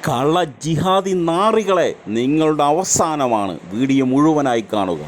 കള്ള ജിഹാദി നാറികളെ, നിങ്ങളുടെ അവസാനമാണ്. വീഡിയോ മുഴുവനായി കാണുക.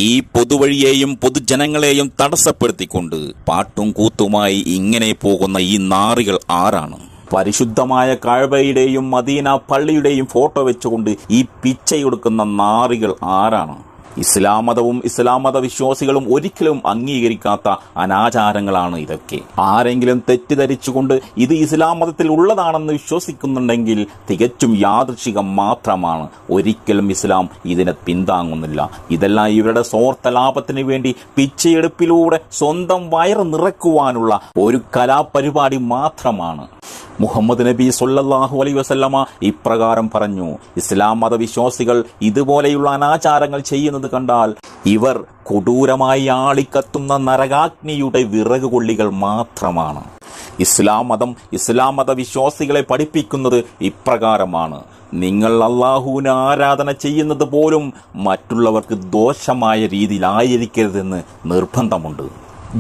ഈ പൊതുവഴിയെയും പൊതുജനങ്ങളെയും തടസ്സപ്പെടുത്തിക്കൊണ്ട് പാട്ടും കൂത്തുമായി ഇങ്ങനെ പോകുന്ന ഈ നാറികൾ ആരാണ്? പരിശുദ്ധമായ കഅബയുടെയും മദീന പള്ളിയുടെയും ഫോട്ടോ വെച്ചുകൊണ്ട് ഈ പിച്ചയൊടുക്കുന്ന നാറികൾ ആരാണ്? ഇസ്ലാം മതവും ഇസ്ലാം മത വിശ്വാസികളും ഒരിക്കലും അംഗീകരിക്കാത്ത അനാചാരങ്ങളാണ് ഇതൊക്കെ. ആരെങ്കിലും തെറ്റിദ്ധരിച്ചുകൊണ്ട് ഇത് ഇസ്ലാം മതത്തിൽ ഉള്ളതാണെന്ന് വിശ്വസിക്കുന്നുണ്ടെങ്കിൽ തികച്ചും യാദൃശ്ചികം മാത്രമാണ്. ഒരിക്കലും ഇസ്ലാം ഇതിനെ പിന്താങ്ങുന്നില്ല. ഇതെല്ലാം ഇവരുടെ സ്വാർത്ഥ ലാഭത്തിന് വേണ്ടി പിച്ചയെടുപ്പിലൂടെ സ്വന്തം വയറ് നിറയ്ക്കുവാനുള്ള ഒരു കലാപരിപാടി മാത്രമാണ്. മുഹമ്മദ് നബി സല്ലല്ലാഹു അലൈഹി വസല്ലമ ഇപ്രകാരം പറഞ്ഞു: ഇസ്ലാം മതവിശ്വാസികൾ ഇതുപോലെയുള്ള അനാചാരങ്ങൾ ചെയ്യുന്നത് കണ്ടാൽ ഇവർ കൊടൂരമായി ആളിക്കത്തുന്ന നരകാഗ്നിയുടെ വിറക് കൊള്ളികൾ മാത്രമാണ്. ഇസ്ലാം മതവിശ്വാസികളെ പഠിപ്പിക്കുന്നത് ഇപ്രകാരമാണ്: നിങ്ങൾ അല്ലാഹുവിന് ആരാധന ചെയ്യുന്നത് പോലും മറ്റുള്ളവർക്ക് ദോഷമായ രീതിയിലായിരിക്കരുതെന്ന് നിർബന്ധമുണ്ട്.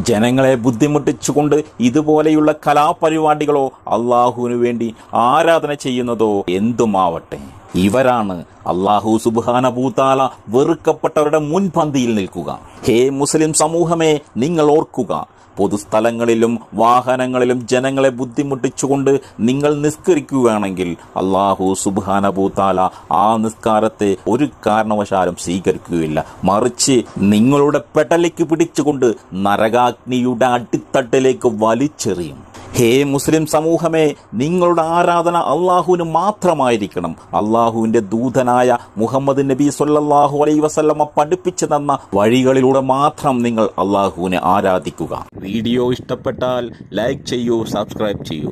ജനങ്ങളെ ബുദ്ധിമുട്ടിച്ചുകൊണ്ട് ഇതുപോലെയുള്ള കലാപരിപാടികളോ അള്ളാഹുവിനു വേണ്ടി ആരാധന ചെയ്യുന്നതോ എന്തുമാവട്ടെ, ഇവരാണ് അല്ലാഹു സുബ്ഹാനഹു തആല വെറുക്കപ്പെട്ടവരുടെ മുൻപന്തിയിൽ നിൽക്കുക. ഹേ മുസ്ലിം സമൂഹമേ, നിങ്ങൾ ഓർക്കുക, പൊതുസ്ഥലങ്ങളിലും വാഹനങ്ങളിലും ജനങ്ങളെ ബുദ്ധിമുട്ടിച്ചുകൊണ്ട് നിങ്ങൾ നിസ്കരിക്കുകയാണെങ്കിൽ അല്ലാഹു സുബ്ഹാനഹു തആല ആ നിസ്കാരത്തെ ഒരു കാരണവശാലും സ്വീകരിക്കുകയില്ല. മറിച്ച് നിങ്ങളുടെ പെടലിക്ക് പിടിച്ചുകൊണ്ട് നരകാഗ്നിയുടെ അടിത്തട്ടിലേക്ക് വലിച്ചെറിയും. ഹേ മുസ്ലിം സമൂഹമേ, നിങ്ങളുടെ ആരാധന അള്ളാഹുവിന് മാത്രമായിരിക്കണം. അള്ളാഹുവിന്റെ ദൂതനായ മുഹമ്മദ് നബി സല്ലല്ലാഹു അലൈഹി വസല്ലമ പഠിപ്പിച്ചു തന്ന വഴികളിലൂടെ മാത്രം നിങ്ങൾ അള്ളാഹുവിനെ ആരാധിക്കുക. വീഡിയോ ഇഷ്ടപ്പെട്ടാൽ ലൈക്ക് ചെയ്യൂ, സബ്സ്ക്രൈബ് ചെയ്യൂ.